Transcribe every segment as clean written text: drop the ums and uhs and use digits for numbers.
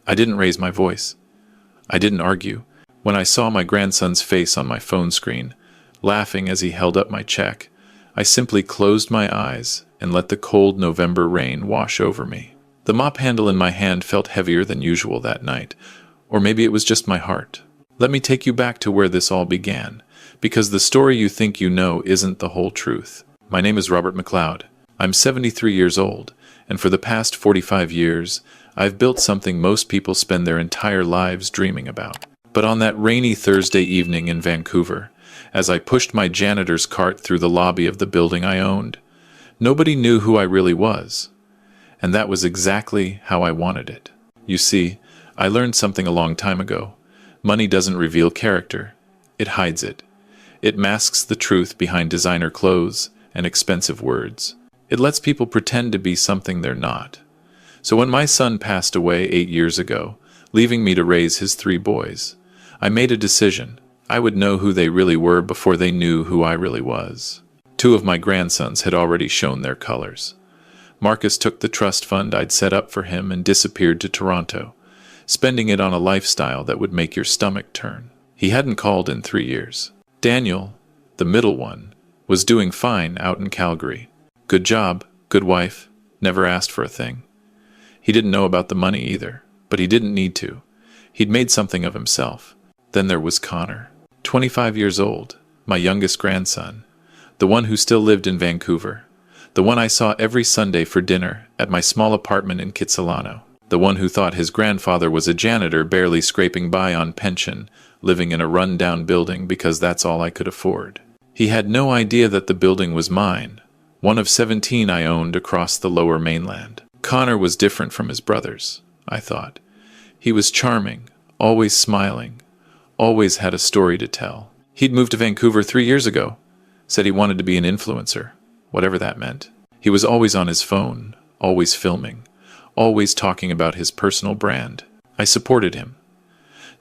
I didn't raise my voice. I didn't argue. When I saw my grandson's face on my phone screen, laughing as he held up my check, I simply closed my eyes and let the cold November rain wash over me. The mop handle in my hand felt heavier than usual that night, or maybe it was just my heart. Let me take you back to where this all began, because the story you think you know isn't the whole truth. My name is Robert McLeod. I'm 73 years old, and for the past 45 years, I've built something most people spend their entire lives dreaming about. But on that rainy Thursday evening in Vancouver, as I pushed my janitor's cart through the lobby of the building I owned, nobody knew who I really was. And that was exactly how I wanted it. You see, I learned something a long time ago. Money doesn't reveal character. It hides it. It masks the truth behind designer clothes and expensive words. It lets people pretend to be something they're not. So when my son passed away 8 years ago, leaving me to raise his 3 boys, I made a decision. I would know who they really were before they knew who I really was. 2 of my grandsons had already shown their colors. Marcus took the trust fund I'd set up for him and disappeared to Toronto, spending it on a lifestyle that would make your stomach turn. He hadn't called in 3 years. Daniel, the middle one, was doing fine out in Calgary. Good job, good wife, never asked for a thing. He didn't know about the money either, but he didn't need to. He'd made something of himself. Then there was Connor, 25 years old, my youngest grandson, the one who still lived in Vancouver, the one I saw every Sunday for dinner at my small apartment in Kitsilano, the one who thought his grandfather was a janitor barely scraping by on pension, living in a run-down building because that's all I could afford. He had no idea that the building was mine, one of 17 I owned across the lower mainland. Connor was different from his brothers, I thought. He was charming, always smiling, always had a story to tell. He'd moved to Vancouver 3 years ago, said he wanted to be an influencer, whatever that meant. He was always on his phone, always filming, always talking about his personal brand. I supported him.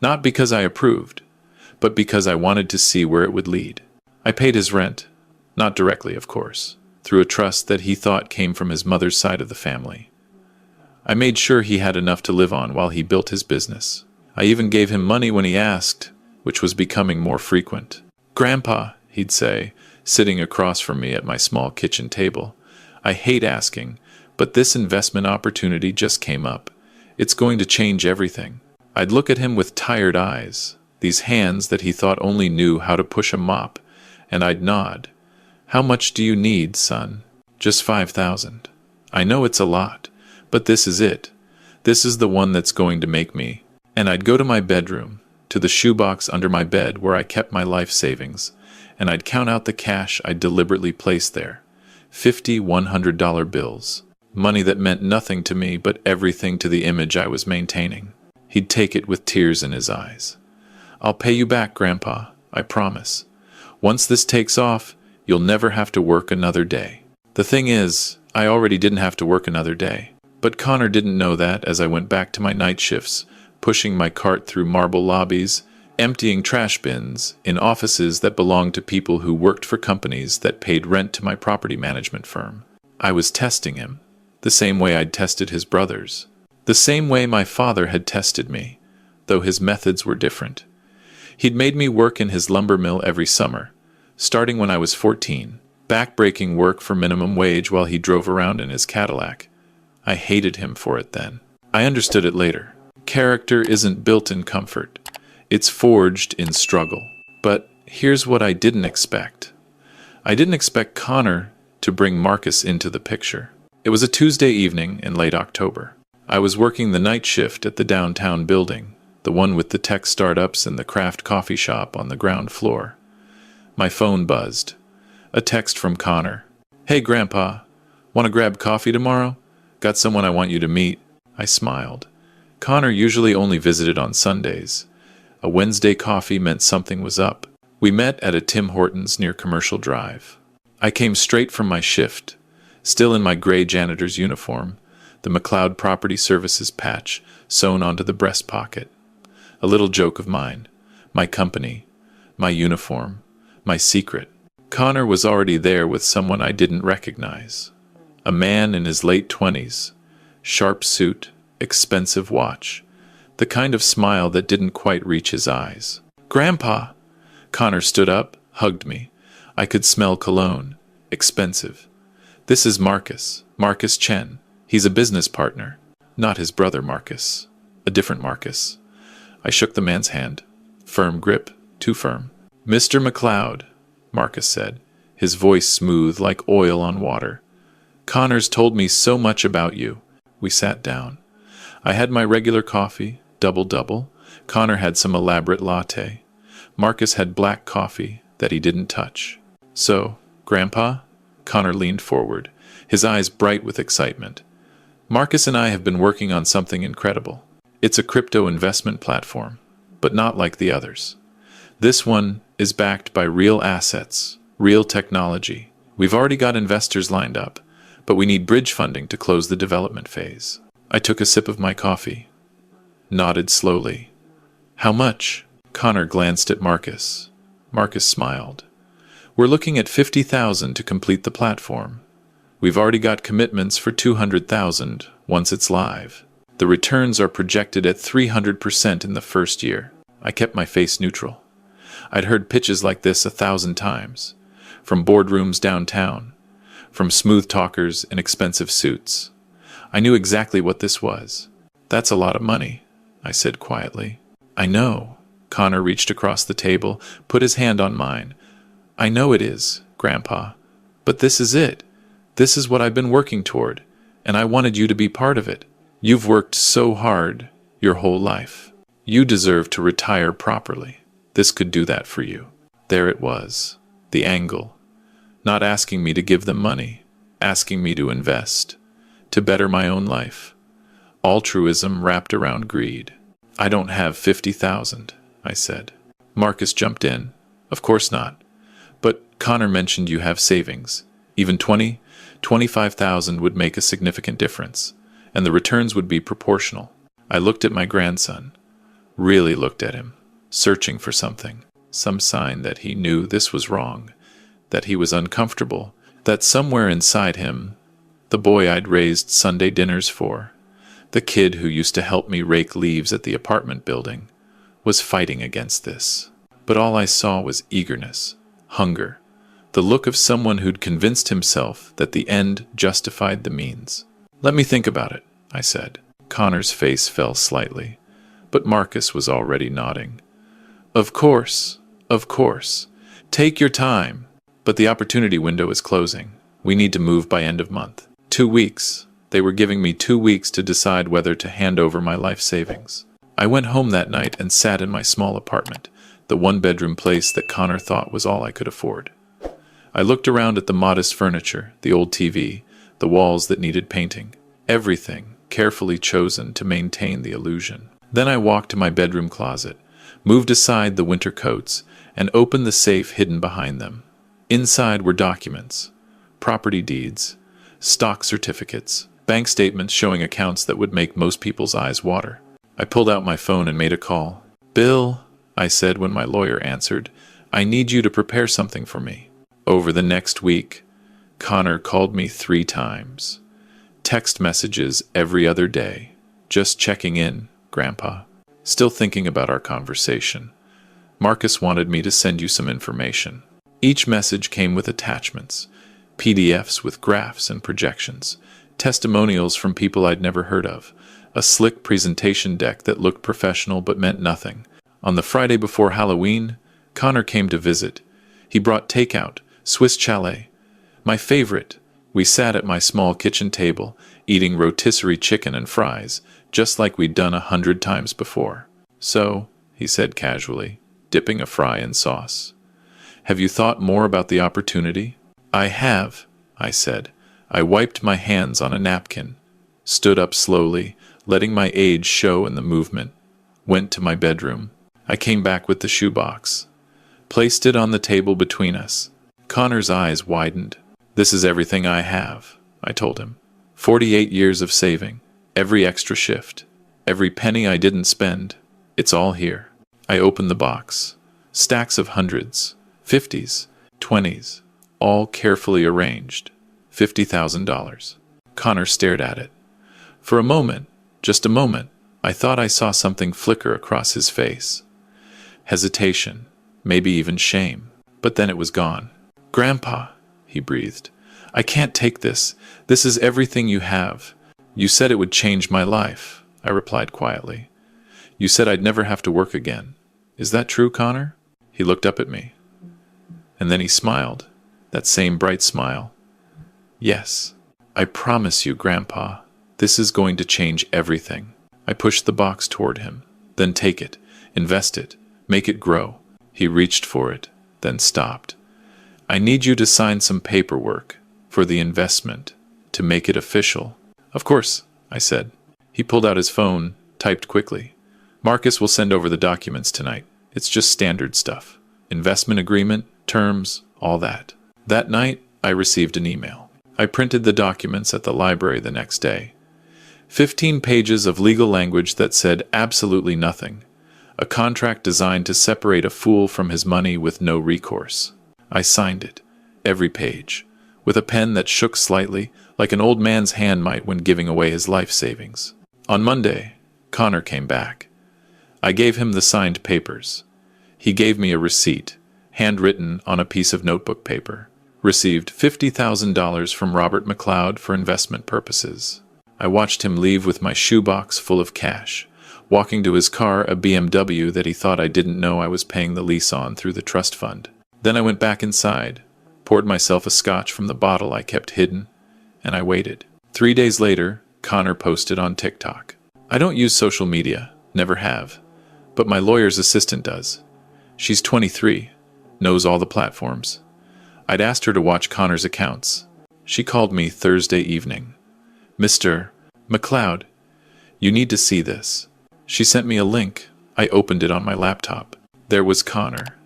Not because I approved, but because I wanted to see where it would lead. I paid his rent, not directly, of course, through a trust that he thought came from his mother's side of the family. I made sure he had enough to live on while he built his business. I even gave him money when he asked, which was becoming more frequent. "Grandpa," he'd say, sitting across from me at my small kitchen table, "I hate asking, but this investment opportunity just came up. It's going to change everything." I'd look at him with tired eyes, these hands that he thought only knew how to push a mop, and I'd nod. "How much do you need, son?" "Just 5,000. I know it's a lot, but this is it. This is the one that's going to make me." And I'd go to my bedroom, to the shoebox under my bed where I kept my life savings, and I'd count out the cash I'd deliberately placed there. 50 $100 bills. Money that meant nothing to me but everything to the image I was maintaining. He'd take it with tears in his eyes. "I'll pay you back, Grandpa, I promise. Once this takes off, you'll never have to work another day." The thing is, I already didn't have to work another day. But Connor didn't know that as I went back to my night shifts, pushing my cart through marble lobbies, emptying trash bins in offices that belonged to people who worked for companies that paid rent to my property management firm. I was testing him, the same way I'd tested his brothers, the same way my father had tested me, though his methods were different. He'd made me work in his lumber mill every summer, starting when I was 14, back-breaking work for minimum wage while he drove around in his Cadillac. I hated him for it then. I understood it later. Character isn't built in comfort. It's forged in struggle. But here's what I didn't expect. I didn't expect Connor to bring Marcus into the picture. It was a Tuesday evening in late October. I was working the night shift at the downtown building, the one with the tech startups and the craft coffee shop on the ground floor. My phone buzzed. A text from Connor. "Hey, Grandpa, want to grab coffee tomorrow? Got someone I want you to meet." I smiled. Connor usually only visited on Sundays. A Wednesday coffee meant something was up. We met at a Tim Hortons near Commercial Drive. I came straight from my shift, still in my gray janitor's uniform, the McLeod Property Services patch sewn onto the breast pocket. A little joke of mine, my company, my uniform, my secret. Connor was already there with someone I didn't recognize. A man in his late 20s, sharp suit, expensive watch, the kind of smile that didn't quite reach his eyes. "Grandpa!" Connor stood up, hugged me. I could smell cologne. Expensive. "This is Marcus. Marcus Chen. He's a business partner." Not his brother Marcus. A different Marcus. I shook the man's hand. Firm grip, too firm. "Mr. McLeod," Marcus said, his voice smooth like oil on water. "Connor's told me so much about you." We sat down. I had my regular coffee, double-double. Connor had some elaborate latte. Marcus had black coffee that he didn't touch. "So, Grandpa?" Connor leaned forward, his eyes bright with excitement. "Marcus and I have been working on something incredible. It's a crypto investment platform, but not like the others. This one is backed by real assets, real technology. We've already got investors lined up, but we need bridge funding to close the development phase." I took a sip of my coffee, nodded slowly. "How much?" Connor glanced at Marcus. Marcus smiled. "We're looking at 50,000 to complete the platform. We've already got commitments for 200,000 once it's live. The returns are projected at 300% in the first year." I kept my face neutral. I'd heard pitches like this 1,000 times, from boardrooms downtown, from smooth talkers in expensive suits. I knew exactly what this was. "That's a lot of money," I said quietly. "I know." Connor reached across the table, put his hand on mine. "I know it is, Grandpa. But this is it. This is what I've been working toward, and I wanted you to be part of it. You've worked so hard your whole life. You deserve to retire properly. This could do that for you." There it was, the angle. Not asking me to give them money, asking me to invest, to better my own life. Altruism wrapped around greed. "I don't have 50,000, I said. Marcus jumped in. "Of course not. But Connor mentioned you have savings. Even 25,000 would make a significant difference, and the returns would be proportional." I looked at my grandson, really looked at him, searching for something, some sign that he knew this was wrong, that he was uncomfortable, that somewhere inside him, the boy I'd raised Sunday dinners for, the kid who used to help me rake leaves at the apartment building, was fighting against this. But all I saw was eagerness, hunger, the look of someone who'd convinced himself that the end justified the means. "Let me think about it," I said. Connor's face fell slightly, but Marcus was already nodding. Of course. Take your time. But the opportunity window is closing. We need to move by end of month. 2 weeks. They were giving me 2 weeks to decide whether to hand over my life savings. I went home that night and sat in my small apartment, the one-bedroom place that Connor thought was all I could afford. I looked around at the modest furniture, the old TV, the walls that needed painting, everything carefully chosen to maintain the illusion. Then I walked to my bedroom closet, moved aside the winter coats, and opened the safe hidden behind them. Inside were documents, property deeds, stock certificates, bank statements showing accounts that would make most people's eyes water. I pulled out my phone and made a call. "Bill," I said when my lawyer answered, "I need you to prepare something for me." Over the next week, Connor called me 3 times. Text messages every other day. "Just checking in, Grandpa. Still thinking about our conversation. Marcus wanted me to send you some information." Each message came with attachments, PDFs with graphs and projections, testimonials from people I'd never heard of, a slick presentation deck that looked professional but meant nothing. On the Friday before Halloween, Connor came to visit. He brought takeout, Swiss chalet, my favorite. We sat at my small kitchen table, eating rotisserie chicken and fries, just like we'd done 100 times before. "So," he said casually, dipping a fry in sauce, "have you thought more about the opportunity?" "I have," I said. I wiped my hands on a napkin, stood up slowly, letting my age show in the movement, went to my bedroom. I came back with the shoebox, placed it on the table between us. Connor's eyes widened. "This is everything I have," I told him. 48 years of saving, every extra shift, every penny I didn't spend. It's all here. I opened the box. Stacks of hundreds, 50s, 20s, all carefully arranged. $50,000. Connor stared at it. For a moment, just a moment, I thought I saw something flicker across his face. Hesitation, maybe even shame. But then it was gone. "Grandpa," he breathed. "I can't take this. This is everything you have." "You said it would change my life," I replied quietly. "You said I'd never have to work again. Is that true, Connor?" He looked up at me. And then he smiled, that same bright smile. "Yes. I promise you, Grandpa, this is going to change everything." I pushed the box toward him. "Then take it, invest it, make it grow." He reached for it, then stopped. "I need you to sign some paperwork for the investment, to make it official." "Of course," I said. He pulled out his phone, typed quickly. "Marcus will send over the documents tonight. It's just standard stuff. Investment agreement, terms, all that." That night, I received an email. I printed the documents at the library the next day. 15 pages of legal language that said absolutely nothing. A contract designed to separate a fool from his money with no recourse. I signed it, every page, with a pen that shook slightly, like an old man's hand might when giving away his life savings. On Monday, Connor came back. I gave him the signed papers. He gave me a receipt, handwritten on a piece of notebook paper. Received $50,000 from Robert McLeod for investment purposes. I watched him leave with my shoebox full of cash, walking to his car, a BMW that he thought I didn't know I was paying the lease on through the trust fund. Then I went back inside, poured myself a scotch from the bottle I kept hidden, and I waited. 3 days later, Connor posted on TikTok. I don't use social media, never have, but my lawyer's assistant does. She's 23, knows all the platforms. I'd asked her to watch Connor's accounts. She called me Thursday evening. "Mr. McLeod, you need to see this." She sent me a link. I opened it on my laptop. There was Connor,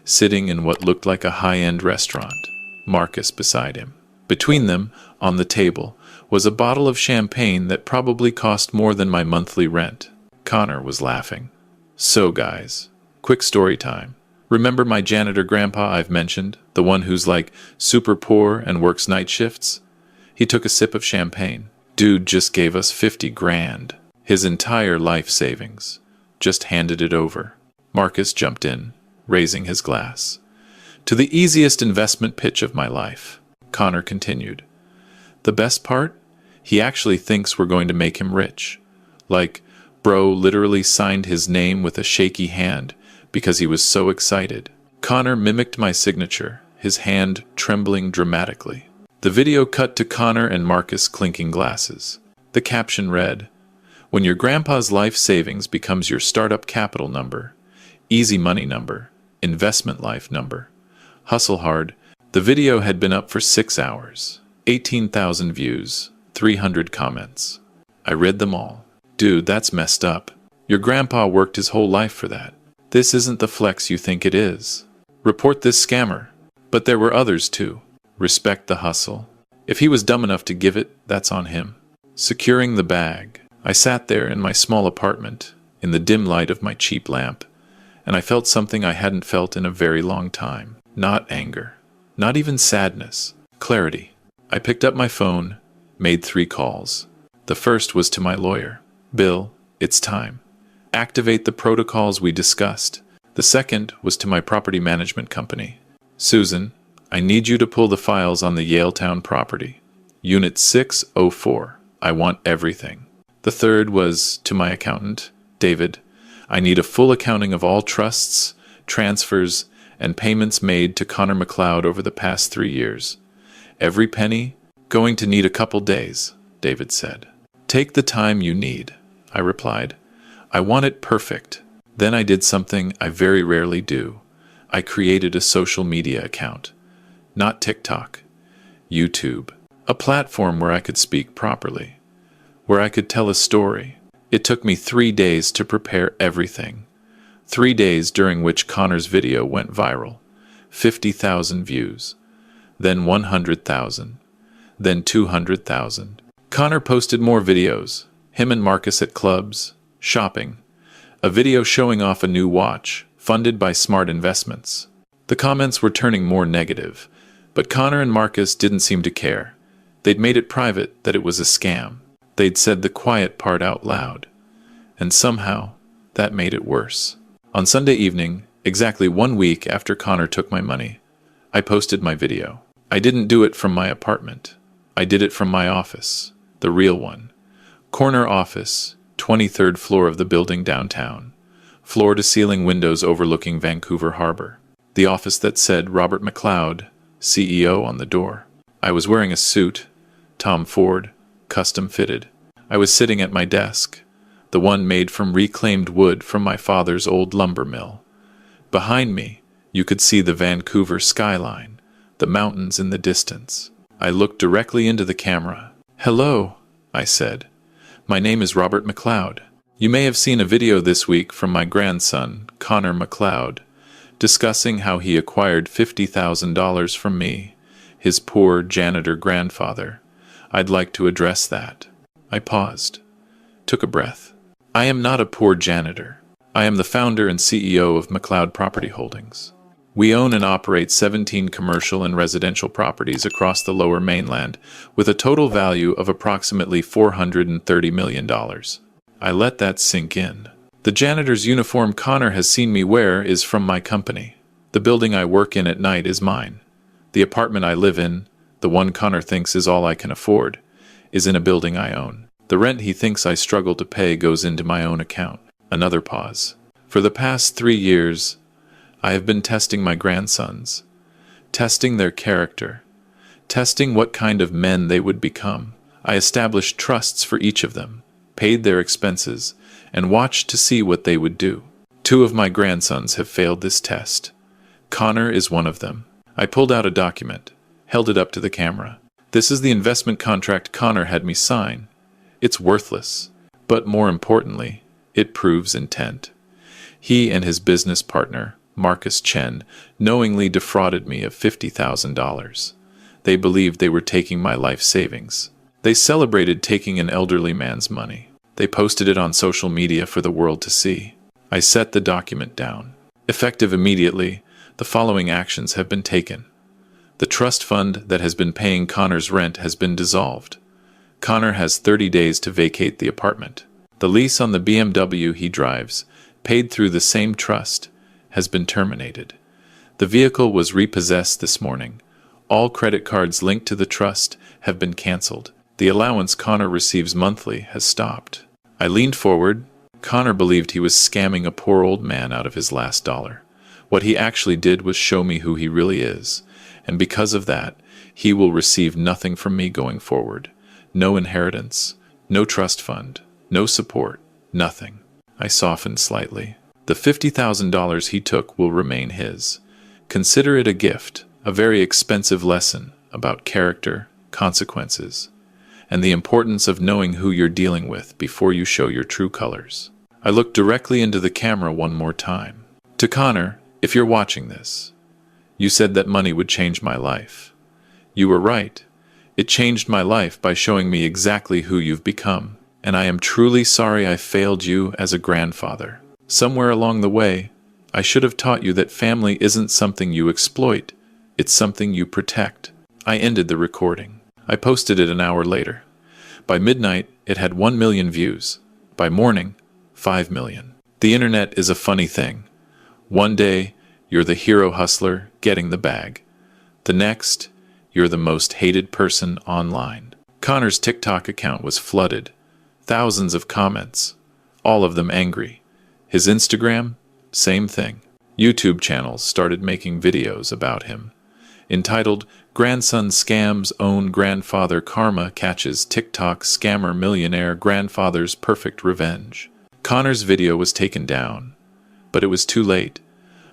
sitting in what looked like a high-end restaurant, Marcus beside him. Between them, on the table, was a bottle of champagne that probably cost more than my monthly rent. Connor was laughing. "So, guys, quick story time. Remember my janitor grandpa I've mentioned, the one who's like super poor and works night shifts?" He took a sip of champagne. "Dude just gave us 50 grand. His entire life savings. Just handed it over." Marcus jumped in, raising his glass. "To the easiest investment pitch of my life." Connor continued. "The best part? He actually thinks we're going to make him rich. Like, bro literally signed his name with a shaky hand because he was so excited." Connor mimicked my signature, his hand trembling dramatically. The video cut to Connor and Marcus clinking glasses. The caption read, "When your grandpa's life savings becomes your startup capital number, easy money number, investment life number. Hustle hard." The video had been up for 6 hours, 18,000 views, 300 comments. I read them all. "Dude, that's messed up. Your grandpa worked his whole life for that. This isn't the flex you think it is. Report this scammer." But there were others too. "Respect the hustle. If he was dumb enough to give it, that's on him." Securing the bag, I sat there in my small apartment, in the dim light of my cheap lamp, and I felt something I hadn't felt in a very long time. Not anger, not even sadness, clarity. I picked up my phone, made 3 calls. The first was to my lawyer. "Bill, it's time. Activate the protocols we discussed." The second was to my property management company. "Susan, I need you to pull the files on the Yaletown property. Unit 604. I want everything." The third was to my accountant, David. "I need a full accounting of all trusts, transfers, and payments made to Connor McLeod over the past 3 years. Every penny, going to need a couple days," David said. "Take the time you need," I replied. "I want it perfect." Then I did something I very rarely do. I created a social media account. Not TikTok, YouTube. A platform where I could speak properly, where I could tell a story. It took me 3 days to prepare everything. 3 days during which Connor's video went viral. 50,000 views. Then 100,000. Then 200,000. Connor posted more videos. Him and Marcus at clubs, shopping. A video showing off a new watch, funded by Smart Investments. The comments were turning more negative, but Connor and Marcus didn't seem to care. They'd made it private that it was a scam. They'd said the quiet part out loud. and somehow that made it worse. On Sunday evening, exactly 1 week after Connor took my money, I posted my video. I didn't do it from my apartment. I did it from my office, the real one. Corner office, 23rd floor of the building downtown. Floor-to-ceiling windows overlooking Vancouver Harbor. The office that said Robert McLeod, CEO on the door. I was wearing a suit, Tom Ford, custom fitted. I was sitting at my desk, the one made from reclaimed wood from my father's old lumber mill. Behind me, you could see the Vancouver skyline, the mountains in the distance. I looked directly into the camera. "Hello," I said. "My name is Robert McLeod. You may have seen a video this week from my grandson, Connor McLeod, discussing how he acquired $50,000 from me, his poor janitor grandfather. I'd like to address that." I paused, took a breath. I am not a poor janitor. I am the founder and CEO of McLeod Property Holdings. We own and operate 17 commercial and residential properties across the Lower Mainland, with a total value of approximately $430 million. I let that sink in. The janitor's uniform Connor has seen me wear is from my company. The building I work in at night is mine. The apartment I live in, the one Connor thinks is all I can afford, is in a building I own. The rent he thinks I struggle to pay goes into my own account. Another pause. For the past 3 years, I have been testing my grandsons, testing their character, testing what kind of men they would become. I established trusts for each of them, paid their expenses, and watched to see what they would do. 2 of my grandsons have failed this test. Connor is one of them. I pulled out a document, held it up to the camera. This is the investment contract Connor had me sign. It's worthless, but more importantly, it proves intent. He and his business partner, Marcus Chen, knowingly defrauded me of $50,000. They believed they were taking my life savings. They celebrated taking an elderly man's money. They posted it on social media for the world to see. I set the document down. Effective immediately, the following actions have been taken. The trust fund that has been paying Connor's rent has been dissolved. Connor has 30 days to vacate the apartment. The lease on the BMW he drives, paid through the same trust, has been terminated. The vehicle was repossessed this morning. All credit cards linked to the trust have been canceled. The allowance Connor receives monthly has stopped. I leaned forward. Connor believed he was scamming a poor old man out of his last dollar. What he actually did was show me who he really is, and because of that, he will receive nothing from me going forward. No inheritance, no trust fund, no support, nothing. I softened slightly. The $50,000 he took will remain his. Consider it a gift, a very expensive lesson about character, consequences, and the importance of knowing who you're dealing with before you show your true colors. I looked directly into the camera one more time. To Connor, if you're watching this, you said that money would change my life. You were right. It changed my life by showing me exactly who you've become, and I am truly sorry I failed you as a grandfather. Somewhere along the way, I should have taught you that family isn't something you exploit, it's something you protect. I ended the recording. I posted it an hour later. By midnight, it had 1 million views. By morning, 5 million. The internet is a funny thing. One day, you're the hero hustler getting the bag. The next, you're the most hated person online. Connor's TikTok account was flooded. Thousands of comments, all of them angry. His Instagram, same thing. YouTube channels started making videos about him, entitled "Grandson Scams Own Grandfather Karma Catches TikTok Scammer Millionaire Grandfather's Perfect Revenge." Connor's video was taken down, but it was too late.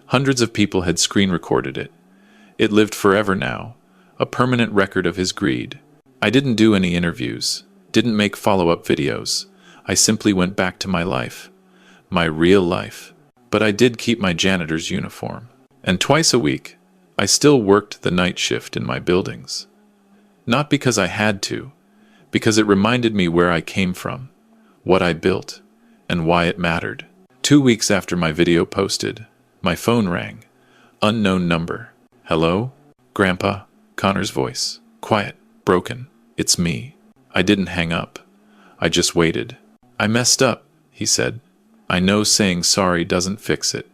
Hundreds of people had screen recorded it. It lived forever now, a permanent record of his greed. I didn't do any interviews, didn't make follow-up videos. I simply went back to my life, my real life. But I did keep my janitor's uniform. And twice a week, I still worked the night shift in my buildings. Not because I had to, because it reminded me where I came from, what I built, and why it mattered. 2 weeks after my video posted, my phone rang. Unknown number. "Hello? Grandpa?" Connor's voice. Quiet. Broken. "It's me." I didn't hang up. I just waited. "I messed up," he said. "I know saying sorry doesn't fix it.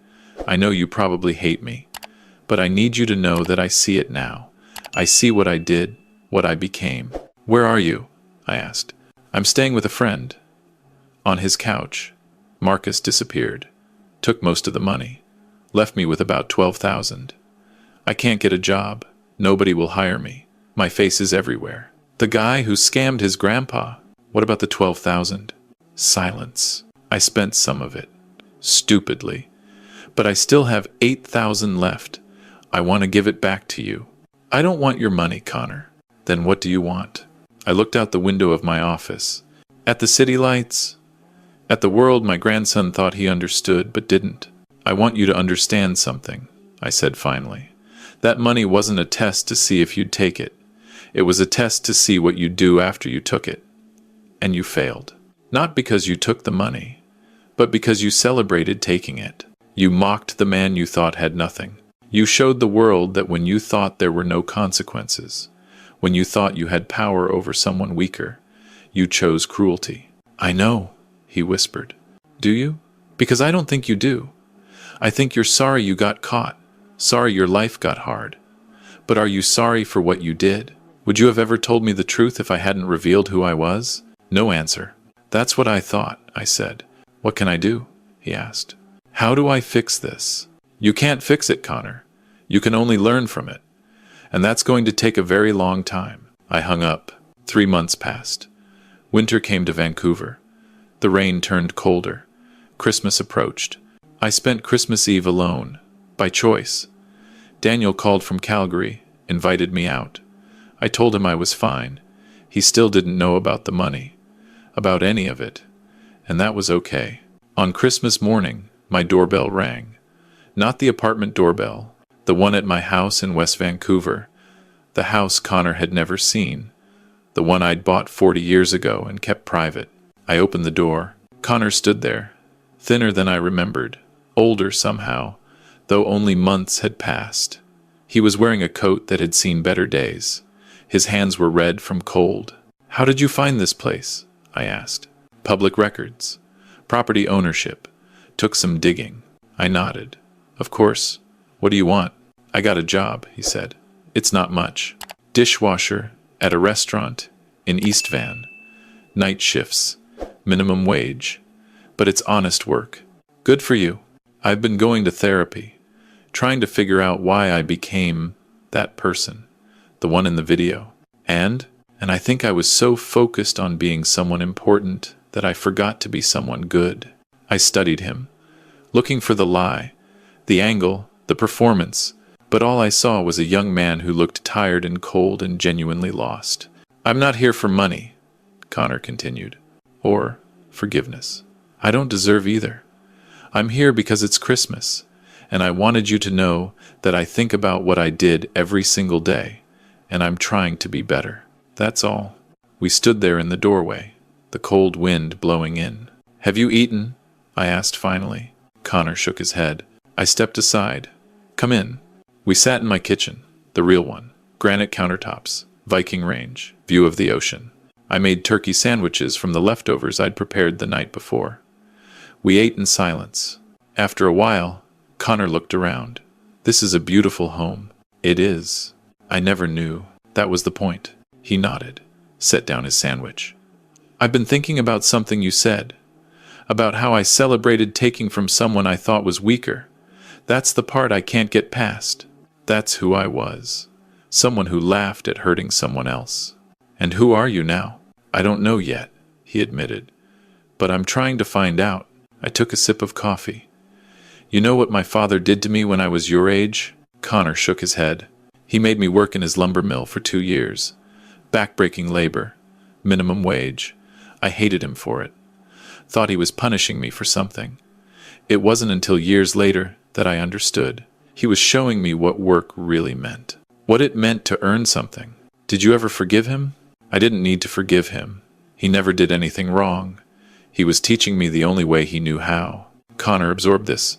I know you probably hate me. But I need you to know that I see it now. I see what I did, what I became." "Where are you?" I asked. "I'm staying with a friend." On his couch. Marcus disappeared. Took most of the money. Left me with about 12,000. I can't get a job. Nobody will hire me. My face is everywhere. The guy who scammed his grandpa. What about the 12,000? Silence. I spent some of it. Stupidly. But I still have 8,000 left. I want to give it back to you. I don't want your money, Connor. Then what do you want? I looked out the window of my office. At the city lights. At the world my grandson thought he understood, but didn't. I want you to understand something, I said finally. That money wasn't a test to see if you'd take it. It was a test to see what you'd do after you took it. And you failed. Not because you took the money, but because you celebrated taking it. You mocked the man you thought had nothing. You showed the world that when you thought there were no consequences, when you thought you had power over someone weaker, you chose cruelty. I know, he whispered. Do you? Because I don't think you do. I think you're sorry you got caught, sorry your life got hard. But are you sorry for what you did? Would you have ever told me the truth if I hadn't revealed who I was? No answer. That's what I thought, I said. What can I do? He asked. How do I fix this? You can't fix it, Connor. You can only learn from it. And that's going to take a very long time. I hung up. 3 months passed. Winter came to Vancouver. The rain turned colder. Christmas approached. I spent Christmas Eve alone, by choice. Daniel called from Calgary, invited me out. I told him I was fine. He still didn't know about the money, about any of it, and that was okay. On Christmas morning, my doorbell rang. Not the apartment doorbell, the one at my house in West Vancouver, the house Connor had never seen, the one I'd bought 40 years ago and kept private. I opened the door. Connor stood there, thinner than I remembered, older somehow, though only months had passed. He was wearing a coat that had seen better days. His hands were red from cold. How did you find this place? I asked. Public records. Property ownership. Took some digging. I nodded. Of course. What do you want? I got a job, he said. It's not much. Dishwasher at a restaurant in East Van. Night shifts. Minimum wage. But it's honest work. Good for you. I've been going to therapy, trying to figure out why I became that person, the one in the video. And I think I was so focused on being someone important that I forgot to be someone good. I studied him, looking for the lie, the angle, the performance, but all I saw was a young man who looked tired and cold and genuinely lost. I'm not here for money, Connor continued, or forgiveness. I don't deserve either. I'm here because it's Christmas, and I wanted you to know that I think about what I did every single day, and I'm trying to be better. That's all. We stood there in the doorway, the cold wind blowing in. Have you eaten? I asked finally. Connor shook his head. I stepped aside. Come in. We sat in my kitchen, the real one. Granite countertops, Viking range, view of the ocean. I made turkey sandwiches from the leftovers I'd prepared the night before. We ate in silence. After a while, Connor looked around. This is a beautiful home. It is. I never knew. That was the point. He nodded, set down his sandwich. I've been thinking about something you said, about how I celebrated taking from someone I thought was weaker. That's the part I can't get past. That's who I was. Someone who laughed at hurting someone else. And who are you now? I don't know yet, he admitted. But I'm trying to find out. I took a sip of coffee. You know what my father did to me when I was your age? Connor shook his head. He made me work in his lumber mill for 2 years. Backbreaking labor. Minimum wage. I hated him for it. Thought he was punishing me for something. It wasn't until years later that I understood. He was showing me what work really meant. What it meant to earn something. Did you ever forgive him? I didn't need to forgive him. He never did anything wrong. He was teaching me the only way he knew how. Connor absorbed this.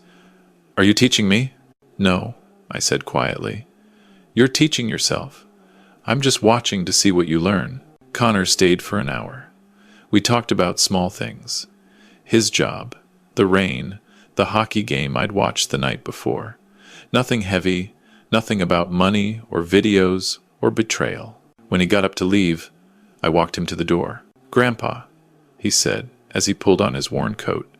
Are you teaching me? No, I said quietly. You're teaching yourself. I'm just watching to see what you learn. Connor stayed for an hour. We talked about small things. His job, the rain, the hockey game I'd watched the night before. Nothing heavy, nothing about money or videos or betrayal. When he got up to leave, I walked him to the door. "Grandpa," he said as he pulled on his worn coat,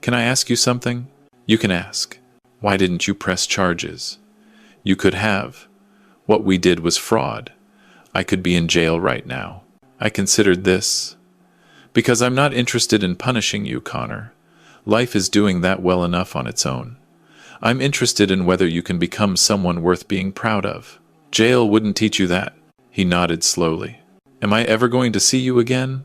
"can I ask you something?" "You can ask. Why didn't you press charges?" "You could have. What we did was fraud. I could be in jail right now." I considered this. "Because I'm not interested in punishing you, Connor. Life is doing that well enough on its own. I'm interested in whether you can become someone worth being proud of." "Jail wouldn't teach you that." He nodded slowly. "Am I ever going to see you again?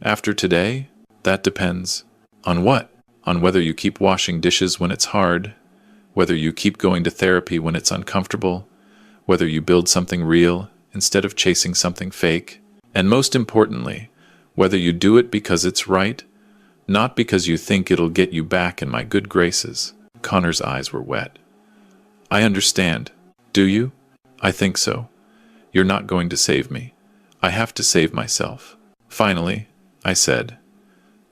After today?" "That depends." "On what?" "On whether you keep washing dishes when it's hard, whether you keep going to therapy when it's uncomfortable, whether you build something real instead of chasing something fake, and most importantly, whether you do it because it's right, not because you think it'll get you back in my good graces." Connor's eyes were wet. "I understand. Do you?" "I think so. You're not going to save me. I have to save myself." "Finally," I said,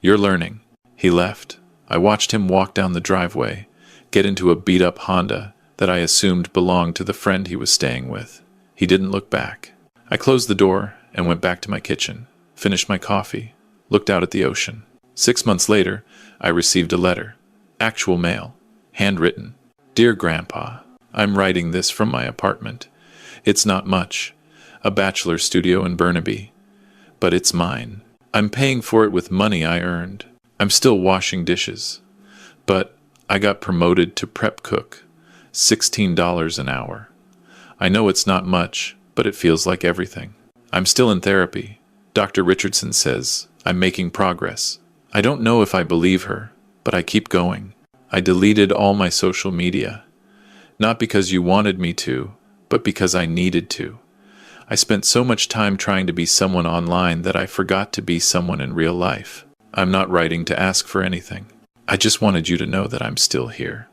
"you're learning." He left. I watched him walk down the driveway, get into a beat-up Honda that I assumed belonged to the friend he was staying with. He didn't look back. I closed the door and went back to my kitchen, finished my coffee, looked out at the ocean. 6 months later, I received a letter. Actual mail. Handwritten. "Dear Grandpa, I'm writing this from my apartment. It's not much. A bachelor studio in Burnaby. But it's mine. I'm paying for it with money I earned. I'm still washing dishes. But I got promoted to prep cook. $16 an hour. I know it's not much, but it feels like everything. I'm still in therapy. Dr. Richardson says I'm making progress. I don't know if I believe her, but I keep going. I deleted all my social media. Not because you wanted me to, but because I needed to. I spent so much time trying to be someone online that I forgot to be someone in real life. I'm not writing to ask for anything. I just wanted you to know that I'm still here.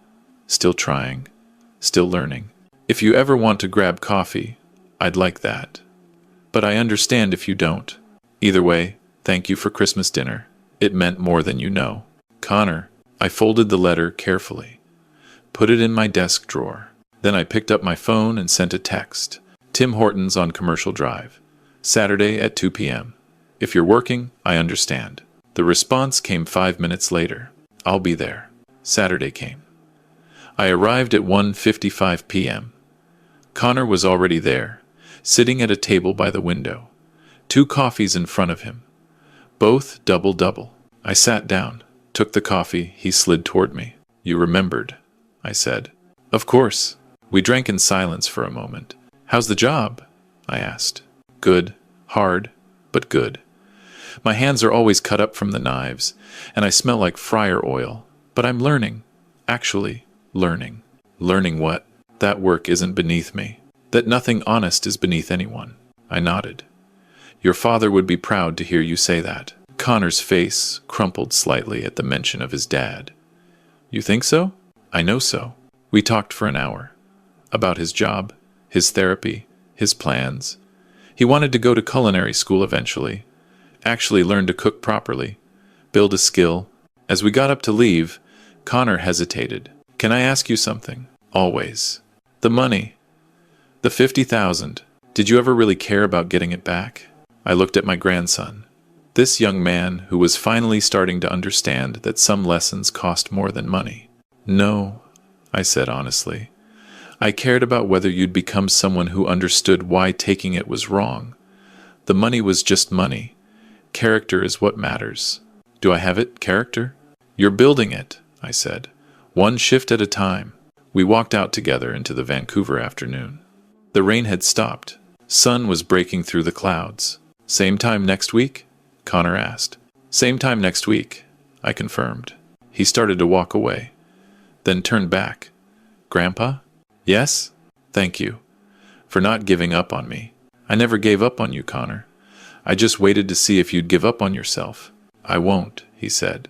Still trying. Still learning. If you ever want to grab coffee, I'd like that. But I understand if you don't. Either way, thank you for Christmas dinner. It meant more than you know. Connor." I folded the letter carefully, put it in my desk drawer. Then I picked up my phone and sent a text. "Tim Hortons on Commercial Drive. Saturday at 2 p.m. If you're working, I understand." The response came 5 minutes later. "I'll be there." Saturday came. I arrived at 1:55 p.m. Connor was already there, sitting at a table by the window. 2 coffees in front of him. Both double-double. I sat down, took the coffee. He slid toward me. "You remembered," I said. "Of course." We drank in silence for a moment. "How's the job?" I asked. "Good. Hard, but good. My hands are always cut up from the knives, and I smell like fryer oil. But I'm learning. Actually, learning." "Learning what?" "That work isn't beneath me. That nothing honest is beneath anyone." I nodded. "Your father would be proud to hear you say that." Connor's face crumpled slightly at the mention of his dad. "You think so?" "I know so." We talked for an hour. About his job, his therapy, his plans. He wanted to go to culinary school eventually, actually learn to cook properly, build a skill. As we got up to leave, Connor hesitated. "Can I ask you something?" "Always." "The money. The 50,000. Did you ever really care about getting it back?" I looked at my grandson. This young man who was finally starting to understand that some lessons cost more than money. "No," I said honestly. "I cared about whether you'd become someone who understood why taking it was wrong. The money was just money. Character is what matters." "Do I have it, character?" "You're building it," I said. "One shift at a time." We walked out together into the Vancouver afternoon. The rain had stopped. Sun was breaking through the clouds. "Same time next week?" Connor asked. "Same time next week," I confirmed. He started to walk away, then turned back. "Grandpa?" "Yes?" "Thank you for not giving up on me." "I never gave up on you, Connor. I just waited to see if you'd give up on yourself." "I won't," he said.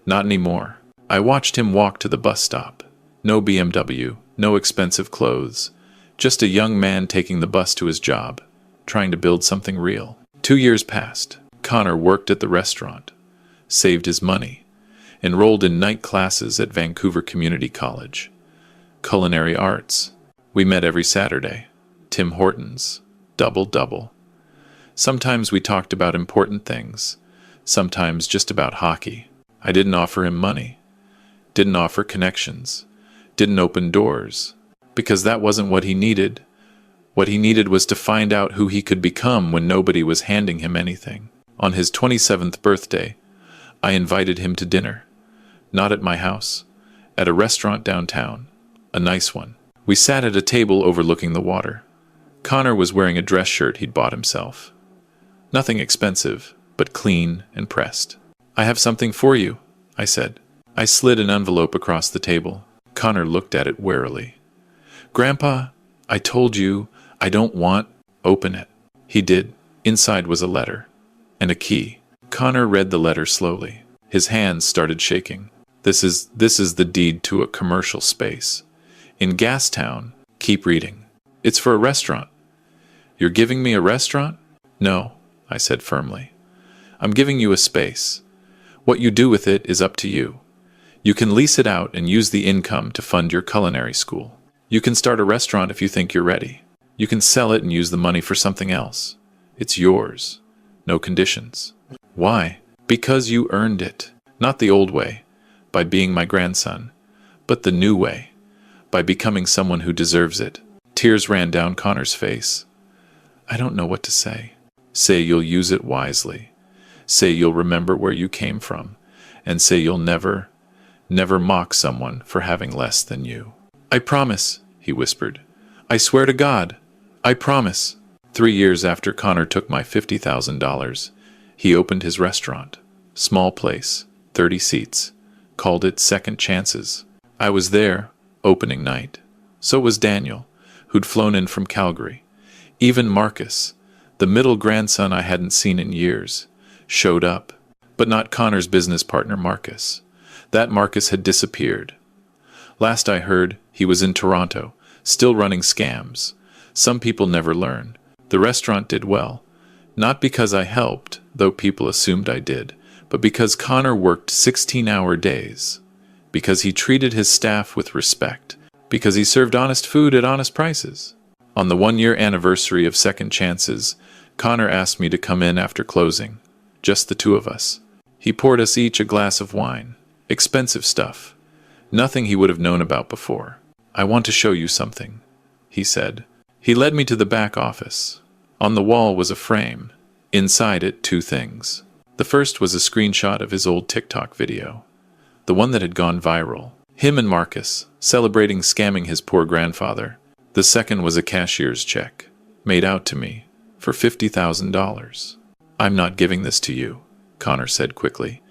"Not anymore." I watched him walk to the bus stop. No BMW, no expensive clothes. Just a young man taking the bus to his job, trying to build something real. 2 years passed. Connor worked at the restaurant, saved his money, enrolled in night classes at Vancouver Community College. Culinary arts. We met every Saturday. Tim Hortons. Double-double. Sometimes we talked about important things. Sometimes just about hockey. I didn't offer him money. Didn't offer connections. Didn't open doors. Because that wasn't what he needed. What he needed was to find out who he could become when nobody was handing him anything. On his 27th birthday, I invited him to dinner. Not at my house. At a restaurant downtown. A nice one. We sat at a table overlooking the water. Connor was wearing a dress shirt he'd bought himself. Nothing expensive, but clean and pressed. "I have something for you," I said. I slid an envelope across the table. Connor looked at it warily. "Grandpa, I told you I don't want—" "Open it." He did. Inside was a letter. And a key. Connor read the letter slowly. His hands started shaking. This is the deed to a commercial space. In Gastown. Keep reading. It's for a restaurant. "You're giving me a restaurant?" "No," I said firmly. "I'm giving you a space. What you do with it is up to you. You can lease it out and use the income to fund your culinary school. You can start a restaurant if you think you're ready. You can sell it and use the money for something else. It's yours. No conditions." "Why?" "Because you earned it. Not the old way, by being my grandson, but the new way, by becoming someone who deserves it." Tears ran down Connor's face. "I don't know what to say." "Say you'll use it wisely. Say you'll remember where you came from, and say you'll never mock someone for having less than you." "I promise," he whispered. "I swear to God. I promise." 3 years after Connor took my $50,000, he opened his restaurant. Small place, 30 seats. Called it Second Chances. I was there, opening night. So was Daniel, who'd flown in from Calgary. Even Marcus, the middle grandson I hadn't seen in years, showed up. But not Connor's business partner Marcus. That Marcus had disappeared. Last I heard, he was in Toronto, still running scams. Some people never learn. The restaurant did well. Not because I helped, though people assumed I did, but because Connor worked 16-hour days. Because he treated his staff with respect. Because he served honest food at honest prices. On the 1-year anniversary of Second Chances, Connor asked me to come in after closing. Just the two of us. He poured us each a glass of wine. Expensive stuff. Nothing he would have known about before. "I want to show you something," he said. He led me to the back office. On the wall was a frame. Inside it, 2 things. The first was a screenshot of his old TikTok video. The one that had gone viral. Him and Marcus, celebrating scamming his poor grandfather. The second was a cashier's check, made out to me, for $50,000. "I'm not giving this to you," Connor said quickly.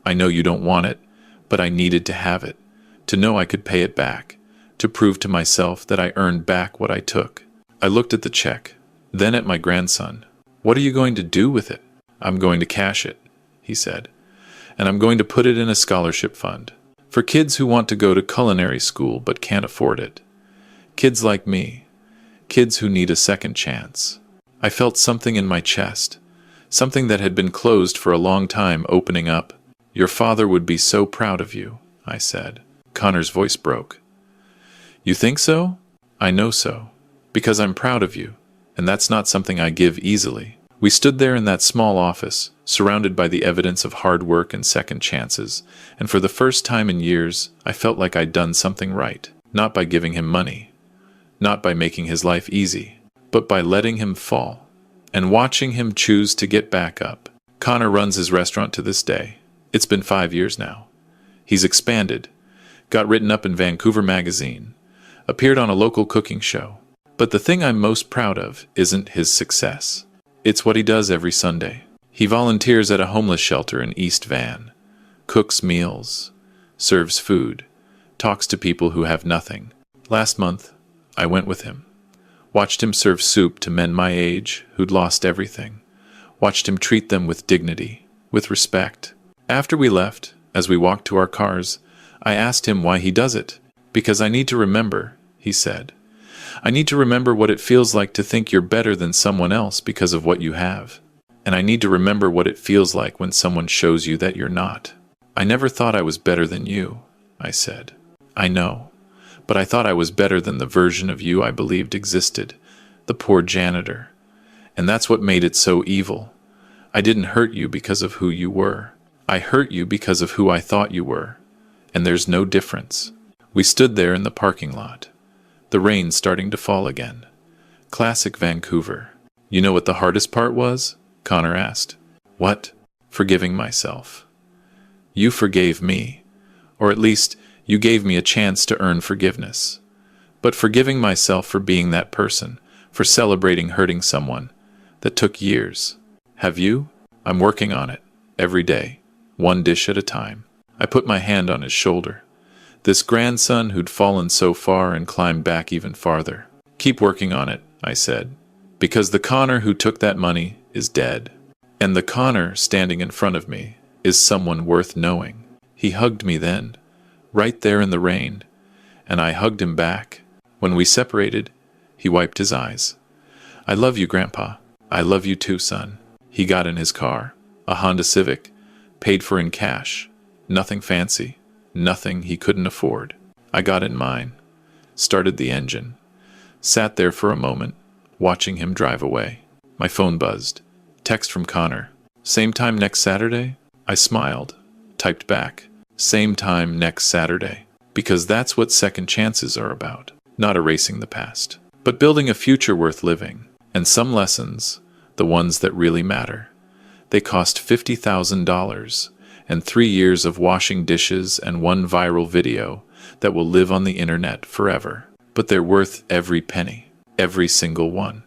"I know you don't want it, but I needed to have it, to know I could pay it back, to prove to myself that I earned back what I took." I looked at the check, then at my grandson. "What are you going to do with it?" "I'm going to cash it," he said. "And I'm going to put it in a scholarship fund. For kids who want to go to culinary school but can't afford it. Kids like me. Kids who need a second chance." I felt something in my chest. Something that had been closed for a long time opening up. "Your father would be so proud of you," I said. Connor's voice broke. "You think so?" "I know so. Because I'm proud of you, and that's not something I give easily." We stood there in that small office, surrounded by the evidence of hard work and second chances, and for the first time in years, I felt like I'd done something right. Not by giving him money, not by making his life easy, but by letting him fall, and watching him choose to get back up. Connor runs his restaurant to this day. It's been 5 years now. He's expanded, got written up in Vancouver Magazine, appeared on a local cooking show. But the thing I'm most proud of isn't his success. It's what he does every Sunday. He volunteers at a homeless shelter in East Van, cooks meals, serves food, talks to people who have nothing. Last month, I went with him. Watched him serve soup to men my age who'd lost everything. Watched him treat them with dignity, with respect. After we left, as we walked to our cars, I asked him why he does it. "Because I need to remember," he said. "I need to remember what it feels like to think you're better than someone else because of what you have. And I need to remember what it feels like when someone shows you that you're not." I never thought I was better than you, I said. I know, but I thought I was better than the version of you I believed existed, the poor janitor. And that's what made it so evil. I didn't hurt you because of who you were. I hurt you because of who I thought you were. And there's no difference. We stood there in the parking lot. The rain starting to fall again. Classic Vancouver. You know what the hardest part was? Connor asked. What? Forgiving myself. You forgave me. Or at least, you gave me a chance to earn forgiveness. But forgiving myself for being that person, for celebrating hurting someone, that took years. Have you? I'm working on it. Every day. One dish at a time. I put my hand on his shoulder. This grandson who'd fallen so far and climbed back even farther. Keep working on it, I said. Because the Connor who took that money is dead. And the Connor standing in front of me is someone worth knowing. He hugged me then, right there in the rain, and I hugged him back. When we separated, he wiped his eyes. I love you, Grandpa. I love you too, son. He got in his car, a Honda Civic, paid for in cash. Nothing fancy, nothing he couldn't afford. I got in mine, started the engine, sat there for a moment, watching him drive away. My phone buzzed. Text from Connor. Same time next Saturday? I smiled, typed back. Same time next Saturday. Because that's what second chances are about. Not erasing the past, but building a future worth living. And some lessons, the ones that really matter. They cost $50,000 and 3 years of washing dishes and one viral video that will live on the internet forever. But they're worth every penny, every single one.